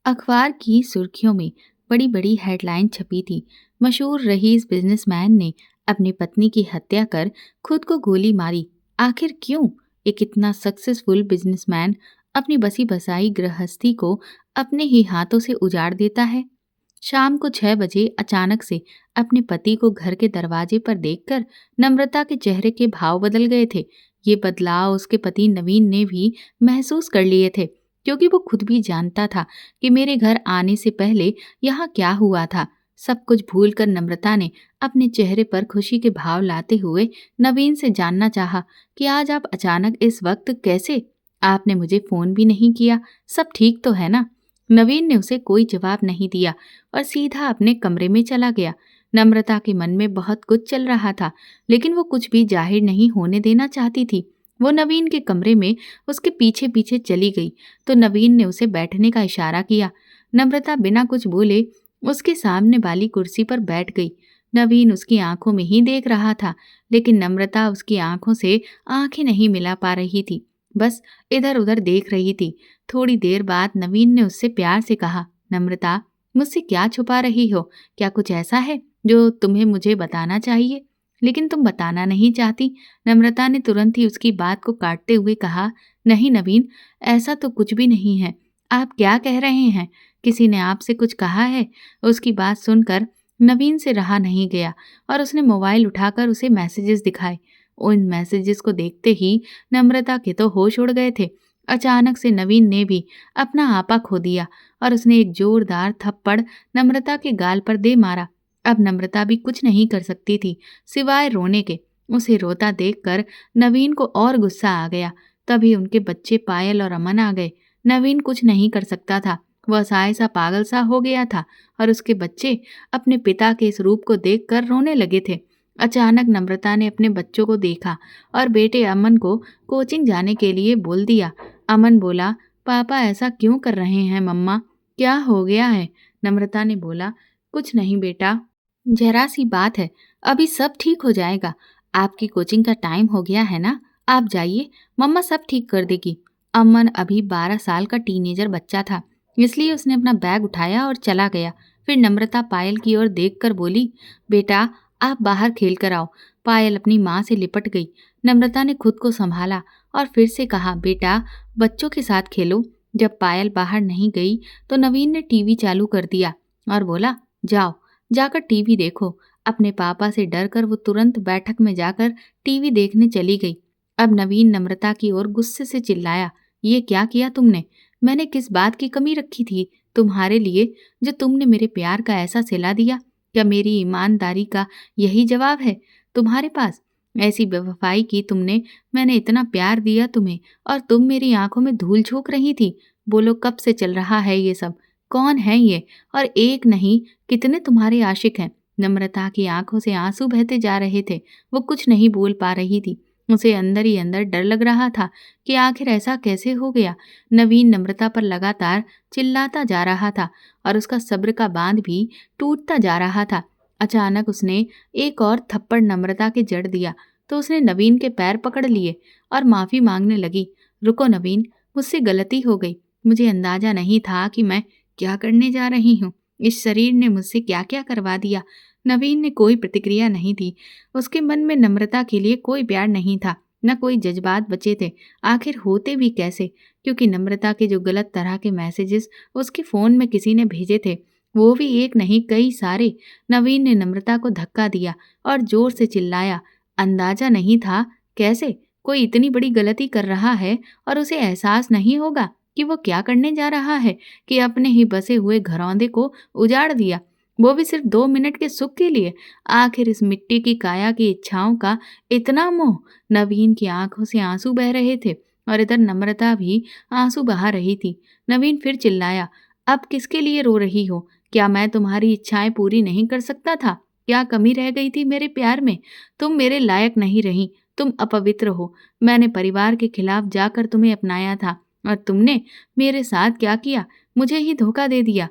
अखबार की सुर्खियों में बड़ी बड़ी हेडलाइन छपी थी। मशहूर रईस बिजनेसमैन ने अपनी पत्नी की हत्या कर खुद को गोली मारी। आखिर क्यों एक इतना सक्सेसफुल बिजनेसमैन अपनी बसी बसाई गृहस्थी को अपने ही हाथों से उजाड़ देता है? शाम को 6 बजे अचानक से अपने पति को घर के दरवाजे पर देखकर नम्रता के चेहरे के भाव बदल गए थे। ये बदलाव उसके पति नवीन ने भी महसूस कर लिए थे, क्योंकि वो खुद भी जानता था कि मेरे घर आने से पहले यहाँ क्या हुआ था। सब कुछ भूलकर नम्रता ने अपने चेहरे पर खुशी के भाव लाते हुए नवीन से जानना चाहा कि आज आप अचानक इस वक्त कैसे? आपने मुझे फोन भी नहीं किया, सब ठीक तो है ना? नवीन ने उसे कोई जवाब नहीं दिया और सीधा अपने कमरे में चला गया। नम्रता के मन में बहुत कुछ चल रहा था, लेकिन वो कुछ भी जाहिर नहीं होने देना चाहती थी। वो नवीन के कमरे में उसके पीछे पीछे चली गई तो नवीन ने उसे बैठने का इशारा किया। नम्रता बिना कुछ बोले उसके सामने वाली कुर्सी पर बैठ गई। नवीन उसकी आंखों में ही देख रहा था, लेकिन नम्रता उसकी आंखों से आंखें नहीं मिला पा रही थी, बस इधर उधर देख रही थी। थोड़ी देर बाद नवीन ने उससे प्यार से कहा, नम्रता, मुझसे क्या छुपा रही हो? क्या कुछ ऐसा है जो तुम्हें मुझे बताना चाहिए, लेकिन तुम बताना नहीं चाहती? नम्रता ने तुरंत ही उसकी बात को काटते हुए कहा, नहीं नवीन, ऐसा तो कुछ भी नहीं है। आप क्या कह रहे हैं? किसी ने आपसे कुछ कहा है? उसकी बात सुनकर नवीन से रहा नहीं गया और उसने मोबाइल उठाकर उसे मैसेजेस दिखाए। उन मैसेजेस को देखते ही नम्रता के तो होश उड़ गए थे। अचानक से नवीन ने भी अपना आपा खो दिया और उसने एक जोरदार थप्पड़ नम्रता के गाल पर दे मारा। अब नम्रता भी कुछ नहीं कर सकती थी सिवाय रोने के। उसे रोता देखकर नवीन को और गुस्सा आ गया। तभी उनके बच्चे पायल और अमन आ गए। नवीन कुछ नहीं कर सकता था, वह असहाय सा पागल सा हो गया था और उसके बच्चे अपने पिता के इस रूप को देखकर रोने लगे थे। अचानक नम्रता ने अपने बच्चों को देखा और बेटे अमन को कोचिंग जाने के लिए बोल दिया। अमन बोला, पापा ऐसा क्यों कर रहे हैं मम्मा, क्या हो गया है? नम्रता ने बोला, कुछ नहीं बेटा, जरा सी बात है, अभी सब ठीक हो जाएगा। आपकी कोचिंग का टाइम हो गया है ना, आप जाइए, मम्मा सब ठीक कर देगी। अमन अभी 12 साल का टीनेजर बच्चा था, इसलिए उसने अपना बैग उठाया और चला गया। फिर नम्रता पायल की ओर देखकर बोली, बेटा आप बाहर खेल कर आओ। पायल अपनी माँ से लिपट गई। नम्रता ने खुद को संभाला और फिर से कहा, बेटा बच्चों के साथ खेलो। जब पायल बाहर नहीं गई तो नवीन ने टीवी चालू कर दिया और बोला, जाओ जाकर टीवी देखो। अपने पापा से डरकर वो तुरंत बैठक में जाकर टीवी देखने चली गई। अब नवीन नम्रता की ओर गुस्से से चिल्लाया, ये क्या किया तुमने? मैंने किस बात की कमी रखी थी तुम्हारे लिए जो तुमने मेरे प्यार का ऐसा सिला दिया? क्या मेरी ईमानदारी का यही जवाब है तुम्हारे पास? ऐसी बेवफाई की तुमने, मैंने इतना प्यार दिया तुम्हें और तुम मेरी आंखों में धूल झोंक रही थी। बोलो कब से चल रहा है ये सब? कौन है ये? और एक नहीं कितने तुम्हारे आशिक हैं? नम्रता की आंखों से आंसू बहते जा रहे थे। वो कुछ नहीं बोल पा रही थी। उसे अंदर ही अंदर डर लग रहा था कि आखिर ऐसा कैसे हो गया। नवीन नम्रता पर लगातार चिल्लाता जा रहा था और उसका सब्र का बांध भी टूटता जा रहा था। अचानक उसने एक और थप्पड़ नम्रता के जड़ दिया तो उसने नवीन के पैर पकड़ लिए और माफी मांगने लगी। रुको नवीन, मुझसे गलती हो गई। मुझे अंदाजा नहीं था कि मैं क्या करने जा रही हूँ। इस शरीर ने मुझसे क्या क्या करवा दिया। नवीन ने कोई प्रतिक्रिया नहीं दी। उसके मन में नम्रता के लिए कोई प्यार नहीं था, न कोई जज्बात बचे थे। आखिर होते भी कैसे, क्योंकि नम्रता के जो गलत तरह के मैसेजेस उसके फ़ोन में किसी ने भेजे थे, वो भी एक नहीं कई सारे। नवीन ने नम्रता को धक्का दिया और जोर से चिल्लाया, अंदाजा नहीं था? कैसे? कोई इतनी बड़ी गलती कर रहा है और उसे एहसास नहीं होगा कि वो क्या करने जा रहा है, कि अपने ही बसे हुए घरौंदे को उजाड़ दिया, वो भी सिर्फ 2 मिनट के सुख के लिए। आखिर इस मिट्टी की काया की इच्छाओं का इतना मोह। नवीन की आंखों से आंसू बह रहे थे और इधर नम्रता भी आंसू बहा रही थी। नवीन फिर चिल्लाया, अब किसके लिए रो रही हो? क्या मैं तुम्हारी इच्छाएं पूरी नहीं कर सकता था? क्या कमी रह गई थी मेरे प्यार में? तुम मेरे लायक नहीं रही, तुम अपवित्र हो। मैंने परिवार के खिलाफ जाकर तुम्हें अपनाया था और तुमने मेरे साथ क्या किया? मुझे ही धोखा दे दिया।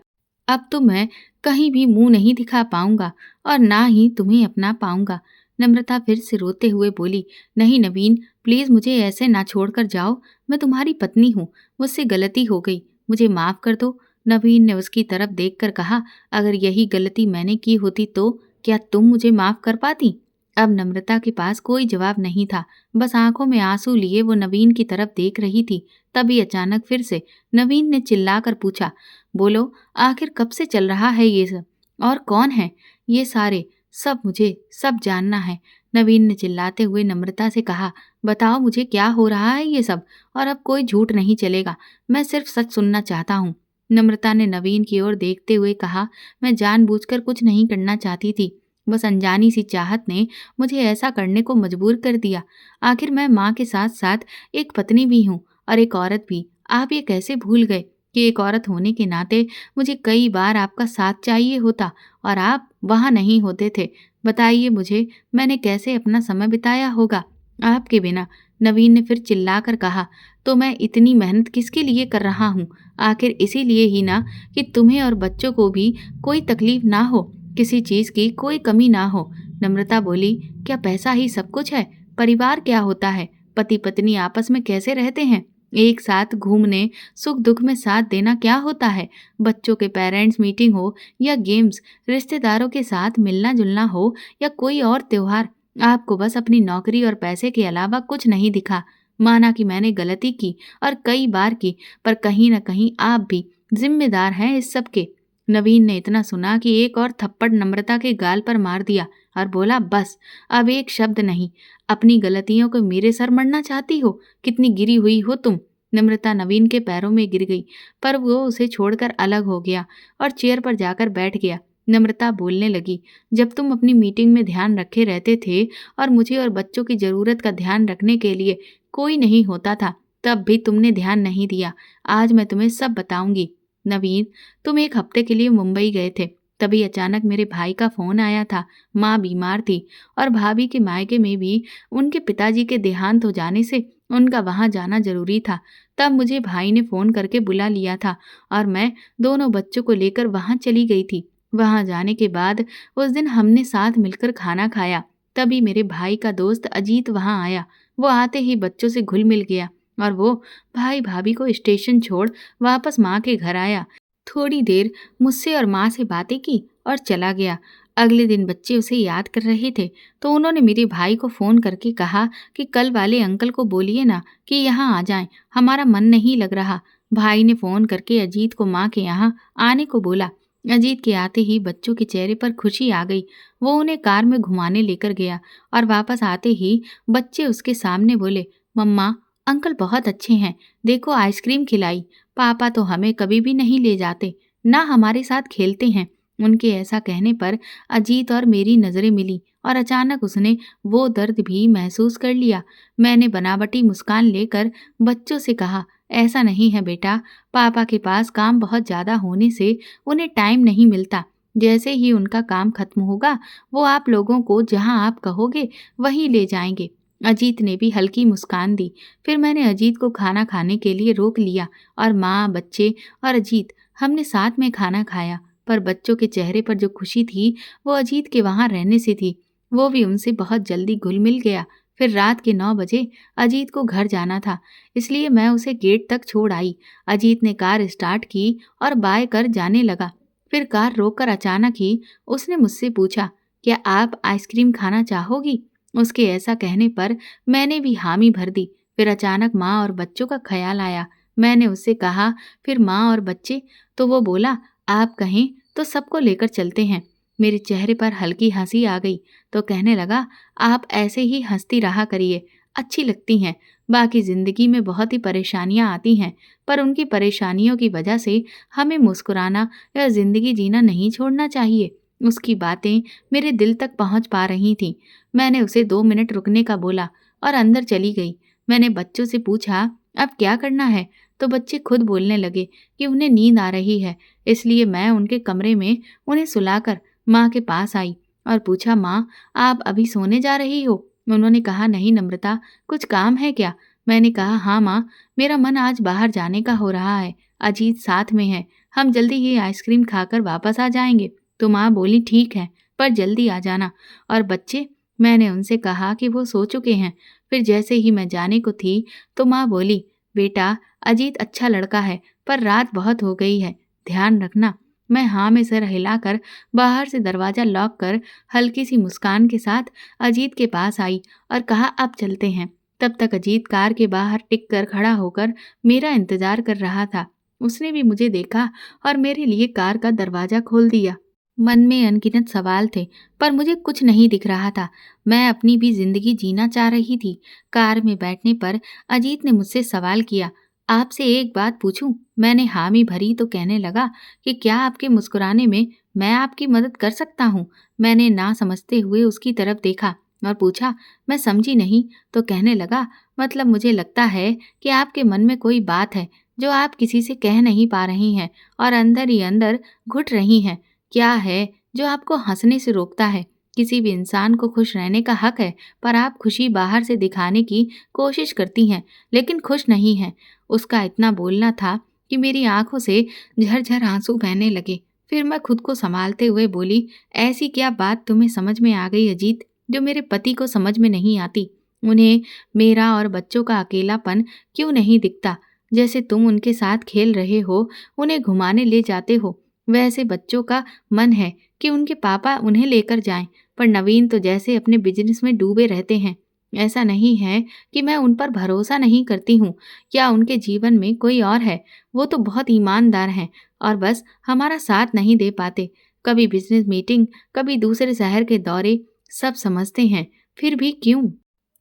अब तो मैं कहीं भी मुंह नहीं दिखा पाऊंगा और ना ही तुम्हें अपना पाऊंगा। नम्रता फिर से रोते हुए बोली, नहीं नवीन, प्लीज मुझे ऐसे ना छोड़कर जाओ। मैं तुम्हारी पत्नी हूँ, मुझसे गलती हो गई, मुझे माफ कर दो। नवीन ने उसकी तरफ देखकर कहा, अगर यही गलती मैंने की होती तो क्या तुम मुझे माफ कर पाती? अब नम्रता के पास कोई जवाब नहीं था। बस आंखों में आंसू लिए वो नवीन की तरफ देख रही थी। तभी अचानक फिर से नवीन ने चिल्लाकर पूछा, बोलो, आखिर कब से चल रहा है ये सब? और कौन है ये सारे? सब मुझे सब जानना है। नवीन ने चिल्लाते हुए नम्रता से कहा, बताओ मुझे क्या हो रहा है ये सब? और अब कोई झूठ नहीं चलेगा, मैं सिर्फ सच सुनना चाहता हूँ। नम्रता ने नवीन की ओर देखते हुए कहा, मैं जानबूझकर कुछ नहीं करना चाहती थी, बस अनजानी सी चाहत ने मुझे ऐसा करने को मजबूर कर दिया। आखिर मैं माँ के साथ साथ एक पत्नी भी हूँ और एक औरत भी। आप ये कैसे भूल गए कि एक औरत होने के नाते मुझे कई बार आपका साथ चाहिए होता और आप वहाँ नहीं होते थे। बताइए मुझे, मैंने कैसे अपना समय बिताया होगा आपके बिना? नवीन ने फिर चिल्लाकर कहा, तो मैं इतनी मेहनत किसके लिए कर रहा हूँ? आखिर इसीलिए ही ना कि तुम्हें और बच्चों को भी कोई तकलीफ ना हो, किसी चीज की कोई कमी ना हो। नम्रता बोली, क्या पैसा ही सब कुछ है? परिवार क्या होता है? पति पत्नी आपस में कैसे रहते हैं? एक साथ घूमने, सुख दुख में साथ देना क्या होता है? बच्चों के पेरेंट्स मीटिंग हो या गेम्स, रिश्तेदारों के साथ मिलना जुलना हो या कोई और त्योहार, आपको बस अपनी नौकरी और पैसे के अलावा कुछ नहीं दिखा। माना कि मैंने गलती की और कई बार की, पर कहीं न कहीं आप भी जिम्मेदार हैं इस सब के। नवीन ने इतना सुना कि एक और थप्पड़ नम्रता के गाल पर मार दिया और बोला, बस अब एक शब्द नहीं। अपनी गलतियों को मेरे सर मढ़ना चाहती हो? कितनी गिरी हुई हो तुम? नम्रता नवीन के पैरों में गिर गई, पर वो उसे छोड़कर अलग हो गया और चेयर पर जाकर बैठ गया। नम्रता बोलने लगी, जब तुम अपनी मीटिंग में ध्यान रखे रहते थे और मुझे और बच्चों की जरूरत का ध्यान रखने के लिए कोई नहीं होता था, तब भी तुमने ध्यान नहीं दिया। आज मैं तुम्हें सब बताऊंगी। नवीन, तुम एक हफ्ते के लिए मुंबई गए थे, तभी अचानक मेरे भाई का फोन आया था। माँ बीमार थी और भाभी के मायके में भी उनके पिताजी के देहांत हो जाने से उनका वहां जाना जरूरी था। तब मुझे भाई ने फोन करके बुला लिया था और मैं दोनों बच्चों को लेकर वहां चली गई थी। वहां जाने के बाद उस दिन हमने साथ मिलकर खाना खाया। तभी मेरे भाई का दोस्त अजीत वहां आया। वो आते ही बच्चों से घुल मिल गया और वो भाई भाभी को स्टेशन छोड़ वापस माँ के घर आया। थोड़ी देर मुझसे और माँ से बातें की और चला गया। अगले दिन बच्चे उसे याद कर रहे थे, तो उन्होंने मेरे भाई को फ़ोन करके कहा कि कल वाले अंकल को बोलिए ना कि यहाँ आ जाएं, हमारा मन नहीं लग रहा। भाई ने फ़ोन करके अजीत को माँ के यहाँ आने को बोला। अजीत के आते ही बच्चों के चेहरे पर खुशी आ गई। वो उन्हें कार में घुमाने लेकर गया और वापस आते ही बच्चे उसके सामने बोले, मम्मा, अंकल बहुत अच्छे हैं, देखो आइसक्रीम खिलाई। पापा तो हमें कभी भी नहीं ले जाते, ना हमारे साथ खेलते हैं। उनके ऐसा कहने पर अजीत और मेरी नजरें मिली और अचानक उसने वो दर्द भी महसूस कर लिया। मैंने बनावटी मुस्कान लेकर बच्चों से कहा, ऐसा नहीं है बेटा, पापा के पास काम बहुत ज्यादा होने से उन्हें टाइम नहीं मिलता। जैसे ही उनका काम खत्म होगा, वो आप लोगों को जहां आप कहोगे वहीं ले जाएंगे। अजीत ने भी हल्की मुस्कान दी। फिर मैंने अजीत को खाना खाने के लिए रोक लिया और माँ, बच्चे और अजीत हमने साथ में खाना खाया। पर बच्चों के चेहरे पर जो खुशी थी वो अजीत के वहां रहने से थी। वो भी उनसे बहुत जल्दी घुल मिल गया। फिर रात के 9 बजे अजीत को घर जाना था, इसलिए मैं उसे गेट तक छोड़ आई। अजीत ने कार स्टार्ट की और बाय कर जाने लगा। फिर कार रोककर अचानक ही उसने मुझसे पूछा, क्या आप आइसक्रीम खाना चाहोगी? उसके ऐसा कहने पर मैंने भी हामी भर दी। फिर अचानक माँ और बच्चों का ख्याल आया। मैंने उससे कहा, फिर माँ और बच्चे? तो वो बोला, आप कहें तो सबको लेकर चलते हैं। मेरे चेहरे पर हल्की हंसी आ गई तो कहने लगा, आप ऐसे ही हंसती रहा करिए, अच्छी लगती हैं। बाकी जिंदगी में बहुत ही परेशानियां आती हैं, पर उनकी परेशानियों की वजह से हमें मुस्कुराना या जिंदगी जीना नहीं छोड़ना चाहिए। उसकी बातें मेरे दिल तक पहुंच पा रही थीं। मैंने उसे 2 मिनट रुकने का बोला और अंदर चली गई। मैंने बच्चों से पूछा, अब क्या करना है? तो बच्चे खुद बोलने लगे कि उन्हें नींद आ रही है, इसलिए मैं उनके कमरे में उन्हें सुलाकर माँ के पास आई और पूछा, माँ, आप अभी सोने जा रही हो? उन्होंने कहा, नहीं नम्रता, कुछ काम है क्या? मैंने कहा, हाँ माँ, मेरा मन आज बाहर जाने का हो रहा है। अजीत साथ में है, हम जल्दी ही आइसक्रीम खाकर वापस आ जाएंगे। तो माँ बोली, ठीक है, पर जल्दी आ जाना। और बच्चे? मैंने उनसे कहा कि वो सो चुके हैं। फिर जैसे ही मैं जाने को थी तो माँ बोली, बेटा, अजीत अच्छा लड़का है, पर रात बहुत हो गई है, ध्यान रखना। मैं हाँ में सर हिलाकर बाहर से दरवाजा लॉक कर हल्की सी मुस्कान के साथ अजीत के पास आई और कहा, अब चलते हैं। तब तक अजीत कार के बाहर टिक कर खड़ा होकर मेरा इंतजार कर रहा था। उसने भी मुझे देखा और मेरे लिए कार का दरवाजा खोल दिया। मन में अनगिनत सवाल थे, पर मुझे कुछ नहीं दिख रहा था। मैं अपनी भी जिंदगी जीना चाह रही थी। कार में बैठने पर अजीत ने मुझसे सवाल किया, आपसे एक बात पूछूं? मैंने हामी भरी तो कहने लगा कि क्या आपके मुस्कुराने में मैं आपकी मदद कर सकता हूँ? मैंने ना समझते हुए उसकी तरफ देखा और पूछा, मैं समझी नहीं। तो कहने लगा, मतलब मुझे लगता है कि आपके मन में कोई बात है जो आप किसी से कह नहीं पा रही हैं और अंदर ही अंदर घुट रही हैं। क्या है जो आपको हंसने से रोकता है? किसी भी इंसान को खुश रहने का हक है, पर आप खुशी बाहर से दिखाने की कोशिश करती हैं, लेकिन खुश नहीं हैं। उसका इतना बोलना था कि मेरी आंखों से झरझर आंसू बहने लगे। फिर मैं खुद को संभालते हुए बोली, ऐसी क्या बात तुम्हें समझ में आ गई अजीत, जो मेरे पति को समझ में नहीं आती? उन्हें मेरा और बच्चों का अकेलापन क्यों नहीं दिखता? जैसे तुम उनके साथ खेल रहे हो, उन्हें घुमाने ले जाते हो, वैसे बच्चों का मन है कि उनके पापा उन्हें लेकर जाएं, पर नवीन तो जैसे अपने बिजनेस में डूबे रहते हैं। ऐसा नहीं है कि मैं उन पर भरोसा नहीं करती हूँ या उनके जीवन में कोई और है। वो तो बहुत ईमानदार हैं और बस हमारा साथ नहीं दे पाते। कभी बिजनेस मीटिंग, कभी दूसरे शहर के दौरे, सब समझते हैं, फिर भी क्यों?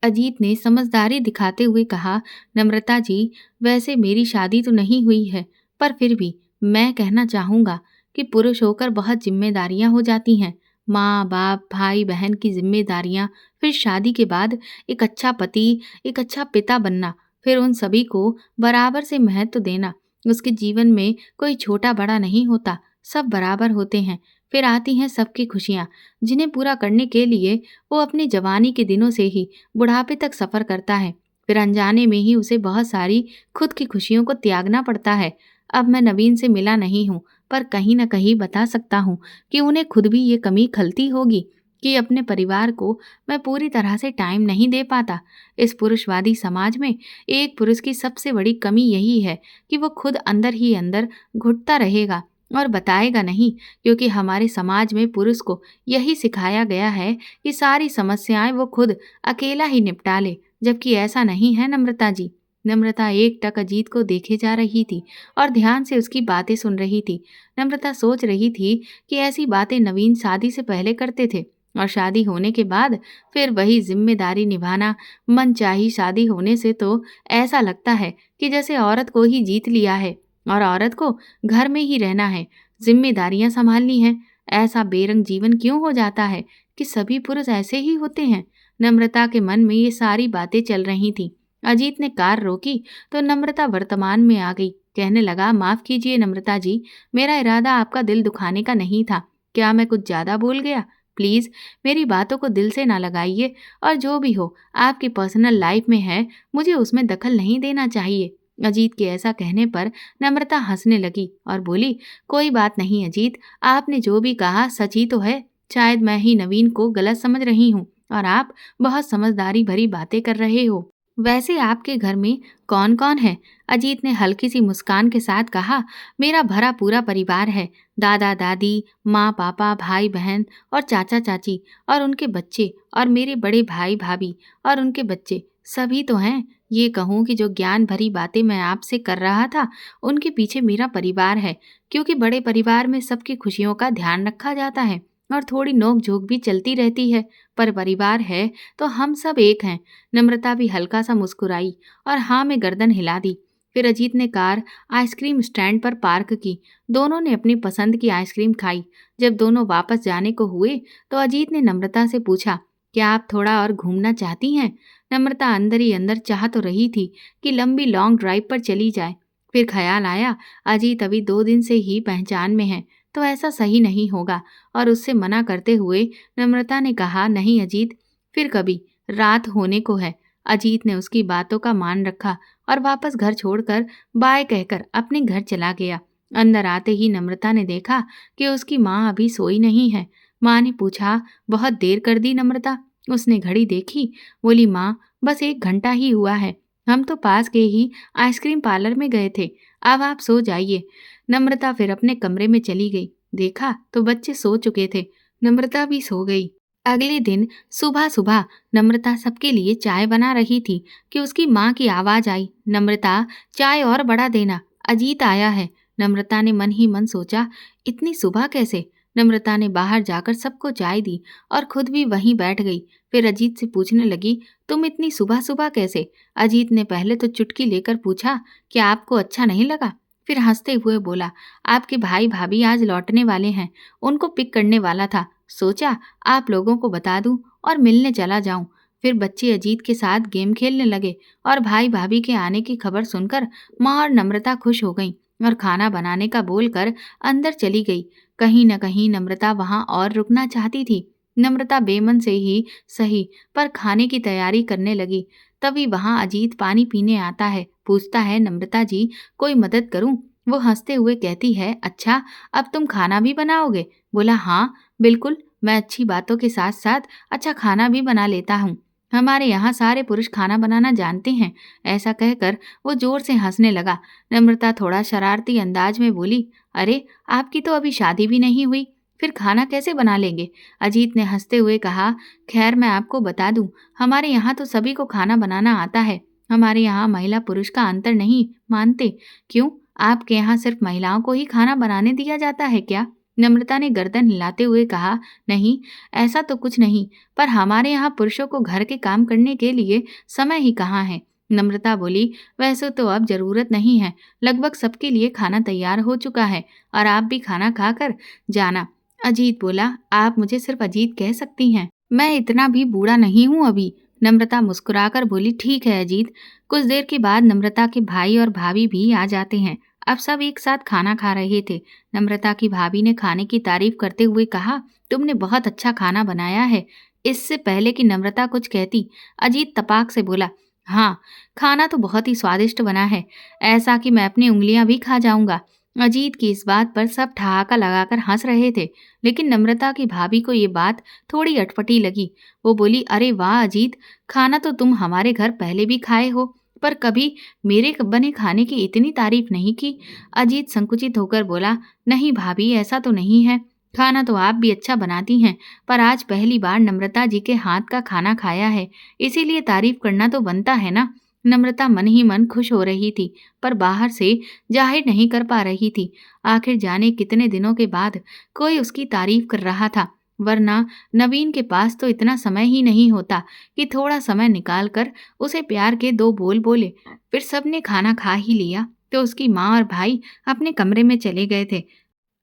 अजीत ने समझदारी दिखाते हुए कहा, नम्रता जी, वैसे मेरी शादी तो नहीं हुई है, पर फिर भी मैं कहना चाहूँगा कि पुरुष होकर बहुत जिम्मेदारियां हो जाती हैं। माँ बाप, भाई बहन की जिम्मेदारियां, फिर शादी के बाद एक अच्छा पति, एक अच्छा पिता बनना, फिर उन सभी को बराबर से महत्व देना। उसके जीवन में कोई छोटा बड़ा नहीं होता, सब बराबर होते हैं। फिर आती हैं सबकी खुशियाँ, जिन्हें पूरा करने के लिए वो अपनी जवानी के दिनों से ही बुढ़ापे तक सफ़र करता है। फिर अनजाने में ही उसे बहुत सारी खुद की खुशियों को त्यागना पड़ता है। अब मैं नवीन से मिला नहीं हूँ, पर कहीं न कहीं बता सकता हूँ कि उन्हें खुद भी ये कमी खलती होगी कि अपने परिवार को मैं पूरी तरह से टाइम नहीं दे पाता। इस पुरुषवादी समाज में एक पुरुष की सबसे बड़ी कमी यही है कि वो खुद अंदर ही अंदर घुटता रहेगा और बताएगा नहीं, क्योंकि हमारे समाज में पुरुष को यही सिखाया गया है कि सारी समस्याएं वो खुद अकेला ही निपटा ले, जबकि ऐसा नहीं है नम्रता जी। नम्रता एकटक अजीत को देखे जा रही थी और ध्यान से उसकी बातें सुन रही थी। नम्रता सोच रही थी कि ऐसी बातें नवीन शादी से पहले करते थे और शादी होने के बाद फिर वही जिम्मेदारी निभाना। मनचाही शादी होने से तो ऐसा लगता है कि जैसे औरत को ही जीत लिया है और औरत को घर में ही रहना है, जिम्मेदारियां संभालनी है। ऐसा बेरंग जीवन क्यों हो जाता है कि सभी पुरुष ऐसे ही होते हैं? नम्रता के मन में ये सारी बातें चल रही थी। अजीत ने कार रोकी तो नम्रता वर्तमान में आ गई। कहने लगा, माफ कीजिए नम्रता जी, मेरा इरादा आपका दिल दुखाने का नहीं था। क्या मैं कुछ ज्यादा बोल गया? प्लीज मेरी बातों को दिल से ना लगाइए, और जो भी हो आपकी पर्सनल लाइफ में है, मुझे उसमें दखल नहीं देना चाहिए। अजीत के ऐसा कहने पर नम्रता हंसने लगी और बोली, कोई बात नहीं अजीत, आपने जो भी कहा सच ही तो है। शायद मैं ही नवीन को गलत समझ रही हूँ और आप बहुत समझदारी भरी बातें कर रहे हो। वैसे आपके घर में कौन कौन है? अजीत ने हल्की सी मुस्कान के साथ कहा, मेरा भरा पूरा परिवार है। दादा दादी, माँ पापा, भाई बहन और चाचा चाची और उनके बच्चे, और मेरे बड़े भाई भाभी और उनके बच्चे, सभी तो हैं। ये कहूँ कि जो ज्ञान भरी बातें मैं आपसे कर रहा था, उनके पीछे मेरा परिवार है, क्योंकि बड़े परिवार में सबकी खुशियों का ध्यान रखा जाता है और थोड़ी नोक झोंक भी चलती रहती है, पर परिवार है तो हम सब एक हैं। नम्रता भी हल्का सा मुस्कुराई और हाँ में गर्दन हिला दी। फिर अजीत ने कार आइसक्रीम स्टैंड पर पार्क की। दोनों ने अपनी पसंद की आइसक्रीम खाई। जब दोनों वापस जाने को हुए तो अजीत ने नम्रता से पूछा, क्या आप थोड़ा और घूमना चाहती हैं? नम्रता अंदर ही अंदर चाह तो रही थी कि लंबी लॉन्ग ड्राइव पर चली जाए। फिर ख्याल आया, अजीत अभी 2 दिन से ही पहचान में है, तो ऐसा सही नहीं होगा, और उससे मना करते हुए नम्रता ने कहा, नहीं अजीत, फिर कभी, रात होने को है। अजीत ने उसकी बातों का मान रखा और वापस घर छोड़कर बाय कहकर अपने घर चला गया। अंदर आते ही नम्रता ने देखा कि उसकी माँ अभी सोई नहीं है। माँ ने पूछा, बहुत देर कर दी नम्रता? उसने घड़ी देखी, बोली, माँ बस 1 घंटा ही हुआ है, हम तो पास के ही आइसक्रीम पार्लर में गए थे, अब आप सो जाइए। नम्रता फिर अपने कमरे में चली गई। देखा तो बच्चे सो चुके थे, नम्रता भी सो गई। अगले दिन सुबह सुबह नम्रता सबके लिए चाय बना रही थी कि उसकी माँ की आवाज आई, नम्रता चाय और बड़ा देना, अजीत आया है। नम्रता ने मन ही मन सोचा, इतनी सुबह कैसे? नम्रता ने बाहर जाकर सबको चाय दी और खुद भी वहीं बैठ गई। फिर अजीत से पूछने लगी, तुम इतनी सुबह सुबह कैसे? अजीत ने पहले तो चुटकी लेकर पूछा, क्या आपको अच्छा नहीं लगा? फिर हंसते हुए बोला, आपके भाई भाभी आज लौटने वाले हैं, उनको पिक करने वाला था, सोचा आप लोगों को बता दूं और मिलने चला जाऊं। फिर बच्चे अजीत के साथ गेम खेलने लगे और भाई भाभी के आने की खबर सुनकर माँ और नम्रता खुश हो गईं और खाना बनाने का बोलकर अंदर चली गई। कहीं न कहीं नम्रता वहां और रुकना चाहती थी। नम्रता बेमन से ही सही पर खाने की तैयारी करने लगी। तभी वहां अजीत पानी पीने आता है, पूछता है, नम्रता जी कोई मदद करूं? वो हंसते हुए कहती है, अच्छा अब तुम खाना भी बनाओगे? बोला, हाँ बिल्कुल, मैं अच्छी बातों के साथ साथ अच्छा खाना भी बना लेता हूँ। हमारे यहाँ सारे पुरुष खाना बनाना जानते हैं। ऐसा कहकर वो जोर से हंसने लगा। नम्रता थोड़ा शरारती अंदाज में बोली, अरे आपकी तो अभी शादी भी नहीं हुई, फिर खाना कैसे बना लेंगे? अजीत ने हंसते हुए कहा, खैर मैं आपको बता दूं, हमारे यहाँ तो सभी को खाना बनाना आता है। हमारे यहाँ महिला पुरुष का अंतर नहीं मानते। क्यों, आपके यहाँ सिर्फ महिलाओं को ही खाना बनाने दिया जाता है क्या? नम्रता ने गर्दन हिलाते हुए कहा, नहीं ऐसा तो कुछ नहीं, पर हमारे यहाँ पुरुषों को घर के काम करने के लिए समय ही कहाँ है। नम्रता बोली, वैसे तो अब जरूरत नहीं है, लगभग सबके लिए खाना तैयार हो चुका है और आप भी खाना खाकर जाना। अजीत बोला, आप मुझे सिर्फ अजीत कह सकती हैं, मैं इतना भी बूढ़ा नहीं हूँ अभी। नम्रता मुस्कुराकर बोली, ठीक है अजीत। कुछ देर के बाद नम्रता के भाई और भाभी भी आ जाते हैं। अब सब एक साथ खाना खा रहे थे। नम्रता की भाभी ने खाने की तारीफ करते हुए कहा, तुमने बहुत अच्छा खाना बनाया है। इससे पहले कि नम्रता कुछ कहती, अजीत तपाक से बोला, हाँ खाना तो बहुत ही स्वादिष्ट बना है, ऐसा कि मैं अपनी उंगलियां भी खा जाऊंगा। अजीत की इस बात पर सब ठहाका लगाकर हंस रहे थे, लेकिन नम्रता की भाभी को ये बात थोड़ी अटपटी लगी। वो बोली, अरे वाह अजीत, खाना तो तुम हमारे घर पहले भी खाए हो, पर कभी मेरे बने खाने की इतनी तारीफ नहीं की। अजीत संकुचित होकर बोला, नहीं भाभी ऐसा तो नहीं है, खाना तो आप भी अच्छा बनाती हैं, पर आज पहली बार नम्रता जी के हाथ का खाना खाया है, इसीलिए तारीफ करना तो बनता है ना। नम्रता मन ही मन खुश हो रही थी, पर बाहर से जाहिर नहीं कर पा रही थी। आखिर जाने कितने दिनों के बाद कोई उसकी तारीफ कर रहा था, वरना नवीन के पास तो इतना समय ही नहीं होता कि थोड़ा समय निकाल कर उसे प्यार के दो बोल बोले। फिर सबने खाना खा ही लिया तो उसकी माँ और भाई अपने कमरे में चले गए थे।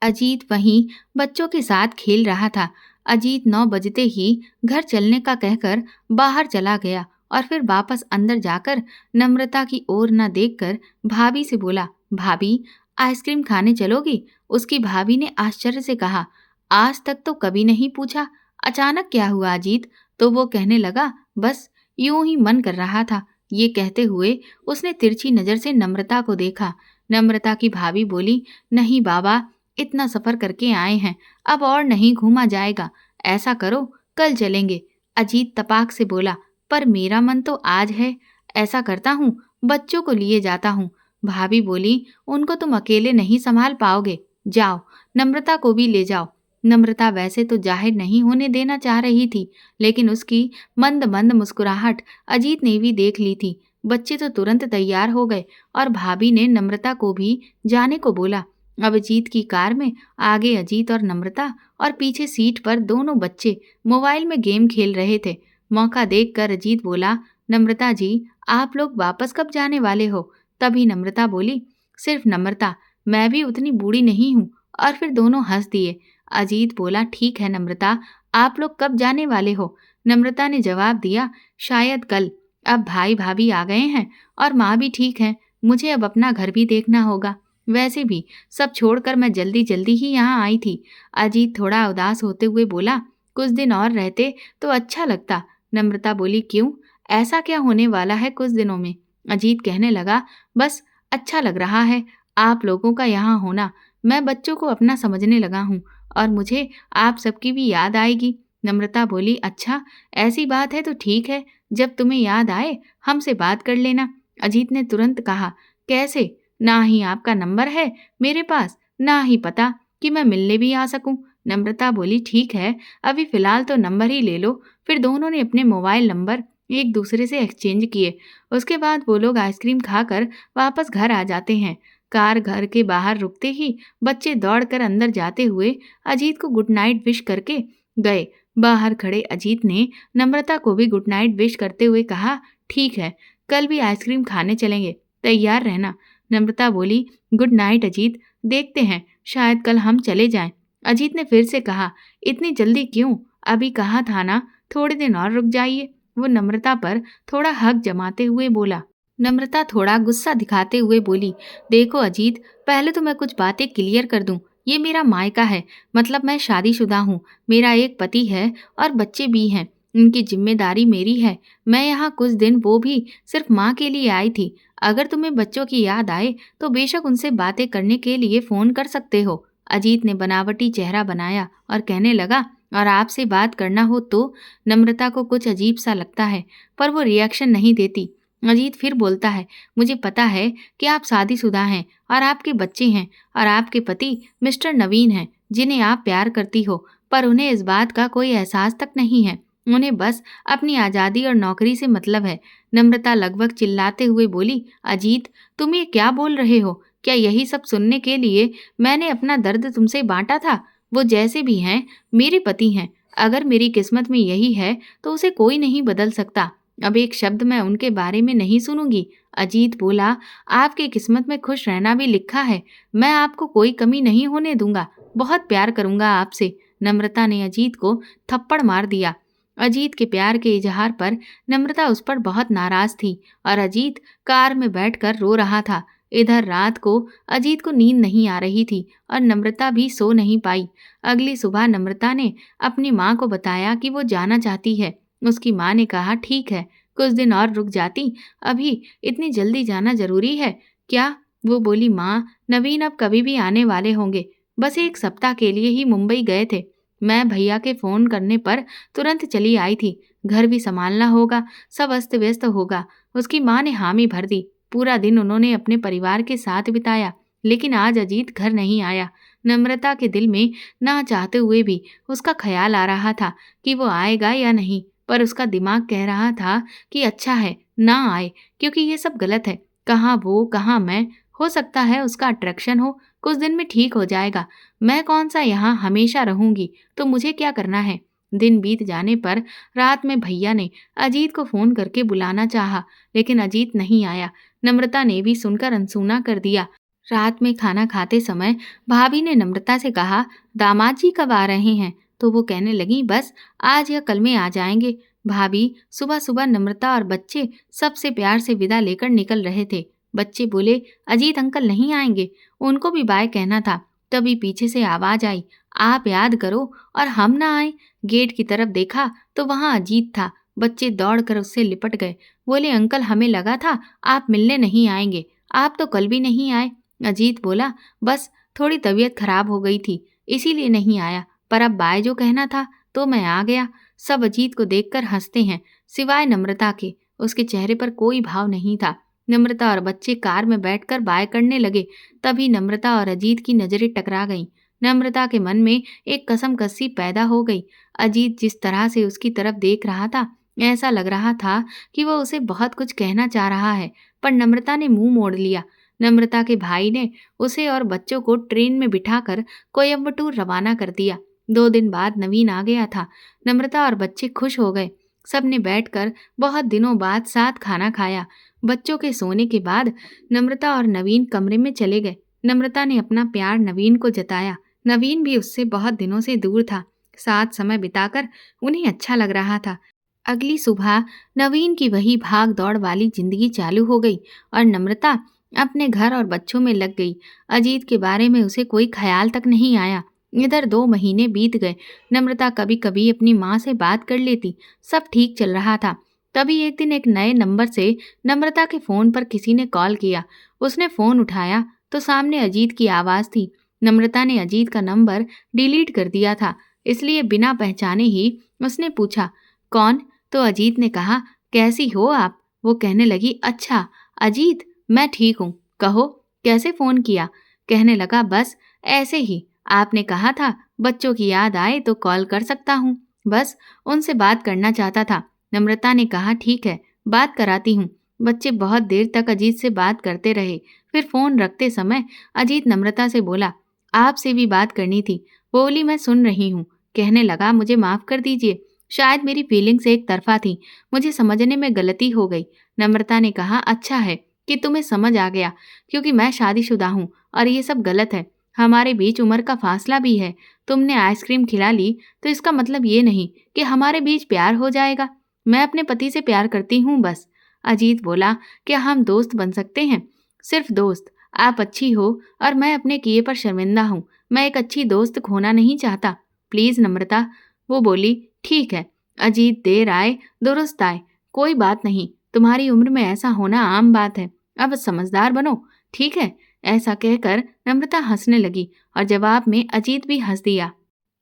अजीत वहीं बच्चों के साथ खेल रहा था। अजीत 9 बजते ही घर चलने का कहकर बाहर चला गया और फिर वापस अंदर जाकर नम्रता की ओर न देखकर भाभी से बोला, भाभी आइसक्रीम खाने चलोगी? उसकी भाभी ने आश्चर्य से कहा, आज तक तो कभी नहीं पूछा, अचानक क्या हुआ अजीत? तो वो कहने लगा, बस यूं ही मन कर रहा था। ये कहते हुए उसने तिरछी नजर से नम्रता को देखा। नम्रता की भाभी बोली, नहीं बाबा, इतना सफर करके आए हैं, अब और नहीं घूमा जाएगा, ऐसा करो कल चलेंगे। अजीत तपाक से बोला, पर मेरा मन तो आज है, ऐसा करता हूँ बच्चों को लिए जाता हूँ। भाभी बोली, उनको तुम अकेले नहीं संभाल पाओगे, जाओ नम्रता को भी ले जाओ। नम्रता वैसे तो जाहिर नहीं होने देना चाह रही थी, लेकिन उसकी मंद मंद मुस्कुराहट अजीत ने भी देख ली थी। बच्चे तो तुरंत तैयार हो गए और भाभी ने नम्रता को भी जाने को बोला। अब अजीत की कार में आगे अजीत और नम्रता और पीछे सीट पर दोनों बच्चे मोबाइल में गेम खेल रहे थे। मौका देखकर अजीत बोला, नम्रता जी आप लोग वापस कब जाने वाले हो? तभी नम्रता बोली, सिर्फ नम्रता, मैं भी उतनी बूढ़ी नहीं हूँ। और फिर दोनों हंस दिए। अजीत बोला, ठीक है नम्रता, आप लोग कब जाने वाले हो? नम्रता ने जवाब दिया, शायद कल। अब भाई भाभी आ गए हैं और माँ भी ठीक है, मुझे अब अपना घर भी देखना होगा। वैसे भी सब छोड़कर मैं जल्दी जल्दी ही यहाँ आई थी। अजीत थोड़ा उदास होते हुए बोला, कुछ दिन और रहते तो अच्छा लगता। नम्रता बोली, क्यों, ऐसा क्या होने वाला है कुछ दिनों में? अजीत कहने लगा, बस अच्छा लग रहा है आप लोगों का यहाँ होना। मैं बच्चों को अपना समझने लगा हूँ और मुझे आप सबकी भी याद आएगी। नम्रता बोली, अच्छा ऐसी बात है तो ठीक है, जब तुम्हें याद आए हमसे बात कर लेना। अजीत ने तुरंत कहा, कैसे? ना ही आपका नंबर है मेरे पास, ना ही पता कि मैं मिलने भी आ सकूं। नम्रता बोली, ठीक है, अभी फिलहाल तो नंबर ही ले लो। फिर दोनों ने अपने मोबाइल नंबर एक दूसरे से एक्सचेंज किए। उसके बाद वो लोग आइसक्रीम खाकर वापस घर आ जाते हैं। कार घर के बाहर रुकते ही बच्चे दौड़कर अंदर जाते हुए अजीत को गुड नाइट विश करके गए। बाहर खड़े अजीत ने नम्रता को भी गुड नाइट विश करते हुए कहा, ठीक है, कल भी आइसक्रीम खाने चलेंगे, तैयार रहना। नम्रता बोली, गुड नाइट अजीत, देखते हैं, शायद कल हम चले जाएं। अजीत ने फिर से कहा, इतनी जल्दी क्यों? अभी कहा था ना, थोड़े दिन और रुक जाइए। वो नम्रता पर थोड़ा हक जमाते हुए बोला। नम्रता थोड़ा गुस्सा दिखाते हुए बोली, देखो अजीत, पहले तो मैं कुछ बातें क्लियर कर दूं। ये मेरा मायका है, मतलब मैं शादीशुदा हूँ। मेरा एक पति है और बच्चे भी हैं। इनकी जिम्मेदारी मेरी है। मैं यहाँ कुछ दिन, वो भी सिर्फ माँ के लिए आई थी। अगर तुम्हें बच्चों की याद आए तो बेशक उनसे बातें करने के लिए फोन कर सकते हो। अजीत ने बनावटी चेहरा बनाया और कहने लगा, और आपसे बात करना हो तो? नम्रता को कुछ अजीब सा लगता है, पर वो रिएक्शन नहीं देती। अजीत फिर बोलता है, मुझे पता है कि आप शादीशुदा हैं और आपके बच्चे हैं और आपके पति मिस्टर नवीन हैं, जिन्हें आप प्यार करती हो, पर उन्हें इस बात का कोई एहसास तक नहीं है। उन्हें बस अपनी आज़ादी और नौकरी से मतलब है। नम्रता लगभग चिल्लाते हुए बोली, अजीत, तुम ये क्या बोल रहे हो? क्या यही सब सुनने के लिए मैंने अपना दर्द तुमसे बांटा था? वो जैसे भी हैं मेरे पति हैं। अगर मेरी किस्मत में यही है तो उसे कोई नहीं बदल सकता। अब एक शब्द मैं उनके बारे में नहीं सुनूंगी। अजीत बोला, आपकी किस्मत में खुश रहना भी लिखा है। मैं आपको कोई कमी नहीं होने दूंगा। बहुत प्यार करूंगा आपसे। नम्रता ने अजीत को थप्पड़ मार दिया। अजीत के प्यार के इजहार पर नम्रता उस पर बहुत नाराज थी और अजीत कार में बैठकर रो रहा था। इधर रात को अजीत को नींद नहीं आ रही थी और नम्रता भी सो नहीं पाई। अगली सुबह नम्रता ने अपनी माँ को बताया कि वो जाना चाहती है। उसकी माँ ने कहा, ठीक है, कुछ दिन और रुक जाती, अभी इतनी जल्दी जाना जरूरी है क्या? वो बोली, माँ, नवीन अब कभी भी आने वाले होंगे। बस एक सप्ताह के लिए ही मुंबई गए थे। मैं भैया के फोन करने पर तुरंत चली आई थी। घर भी संभालना होगा, सब अस्त व्यस्त होगा। उसकी माँ ने हामी भर दी। पूरा दिन उन्होंने अपने परिवार के साथ बिताया, लेकिन आज अजीत घर नहीं आया। नम्रता के दिल में ना चाहते हुए भी उसका ख्याल आ रहा था कि वो आएगा या नहीं, पर उसका दिमाग कह रहा था कि अच्छा है ना आए, क्योंकि ये सब गलत है। कहाँ वो, कहाँ मैं। हो सकता है उसका अट्रैक्शन हो, कुछ दिन में ठीक हो जाएगा। मैं कौन सा यहाँ हमेशा रहूंगी, तो मुझे क्या करना है। दिन बीत जाने पर रात में भैया ने अजीत को फोन करके बुलाना चाहा, लेकिन अजीत नहीं आया। नम्रता ने भी सुनकर अनसुना कर दिया। रात में खाना खाते समय भाभी ने नम्रता से कहा, दामाद जी कब आ रहे हैं? तो वो कहने लगी, बस आज या कल में आ जाएंगे। भाभी सुबह सुबह नम्रता और बच्चे सबसे प्यार से विदा लेकर निकल रहे थे। बच्चे बोले, अजीत अंकल नहीं आएंगे, उनको भी बाय कहना था। तभी पीछे से आवाज आई, आप याद करो और हम ना आए। गेट की तरफ देखा तो वहां अजीत था। बच्चे दौड़कर उससे लिपट गए। बोले, अंकल, हमें लगा था आप मिलने नहीं आएंगे, आप तो कल भी नहीं आए। अजीत बोला, बस थोड़ी तबीयत खराब हो गई थी, इसीलिए नहीं आया, पर अब बाय जो कहना था तो मैं आ गया। सब अजीत को देखकर हंसते हैं, सिवाय नम्रता के। उसके चेहरे पर कोई भाव नहीं था। नम्रता और बच्चे कार में बैठकर बाय करने लगे। तभी नम्रता और अजीत की नजरें टकरा गईं। नम्रता के मन में एक कसमकसी पैदा हो गई। अजीत जिस तरह से उसकी तरफ देख रहा था, ऐसा लग रहा था कि वह उसे बहुत कुछ कहना चाह रहा है, पर नम्रता ने मुंह मोड़ लिया। नम्रता के भाई ने उसे और बच्चों को ट्रेन में बिठाकर कोयम्बटूर रवाना कर दिया। 2 दिन बाद नवीन आ गया था। नम्रता और बच्चे खुश हो गए। सबने बैठकर बहुत दिनों बाद साथ खाना खाया। बच्चों के सोने के बाद नम्रता और नवीन कमरे में चले गए। नम्रता ने अपना प्यार नवीन को जताया। नवीन भी उससे बहुत दिनों से दूर था। साथ समय बिताकर उन्हें अच्छा लग रहा था। अगली सुबह नवीन की वही भाग दौड़ वाली जिंदगी चालू हो गई और नम्रता अपने घर और बच्चों में लग गई। अजीत के बारे में उसे कोई ख्याल तक नहीं आया। इधर 2 महीने बीत गए। नम्रता कभी कभी अपनी माँ से बात कर लेती, सब ठीक चल रहा था। तभी एक दिन एक नए नंबर से नम्रता के फोन पर किसी ने कॉल किया। उसने फोन उठाया तो सामने अजीत की आवाज़ थी। नम्रता ने अजीत का नंबर डिलीट कर दिया था, इसलिए बिना पहचाने ही उसने पूछा, कौन? तो अजीत ने कहा, कैसी हो आप? वो कहने लगी, अच्छा अजीत, मैं ठीक हूँ, कहो। कैसे फ़ोन किया? कहने लगा, बस ऐसे ही। आपने कहा था बच्चों की याद आए तो कॉल कर सकता हूँ। बस उनसे बात करना चाहता था। नम्रता ने कहा, ठीक है, बात कराती हूँ। बच्चे बहुत देर तक अजीत से बात करते रहे। फिर फ़ोन रखते समय अजीत नम्रता से बोला, आपसे भी बात करनी थी। बोली, मैं सुन रही हूँ। कहने लगा, मुझे माफ़ कर दीजिए, शायद मेरी फीलिंग्स एक तरफा थी, मुझे समझने में गलती हो गई। नम्रता ने कहा, अच्छा है कि तुम्हें समझ आ गया, क्योंकि मैं शादीशुदा हूँ और ये सब गलत है। हमारे बीच उम्र का फासला भी है। तुमने आइसक्रीम खिला ली तो इसका मतलब ये नहीं कि हमारे बीच प्यार हो जाएगा। मैं अपने पति से प्यार करती हूँ बस। अजीत बोला, क्या हम दोस्त बन सकते हैं? सिर्फ दोस्त। आप अच्छी हो और मैं अपने किए पर शर्मिंदा हूँ। मैं एक अच्छी दोस्त खोना नहीं चाहता। प्लीज नम्रता। वो बोली, ठीक है। अजीत, देर आए दुरुस्त आए, कोई बात नहीं। तुम्हारी उम्र में ऐसा होना आम बात है। अब समझदार बनो, ठीक है? ऐसा कहकर नम्रता हंसने लगी और जवाब में अजीत भी हंस दिया।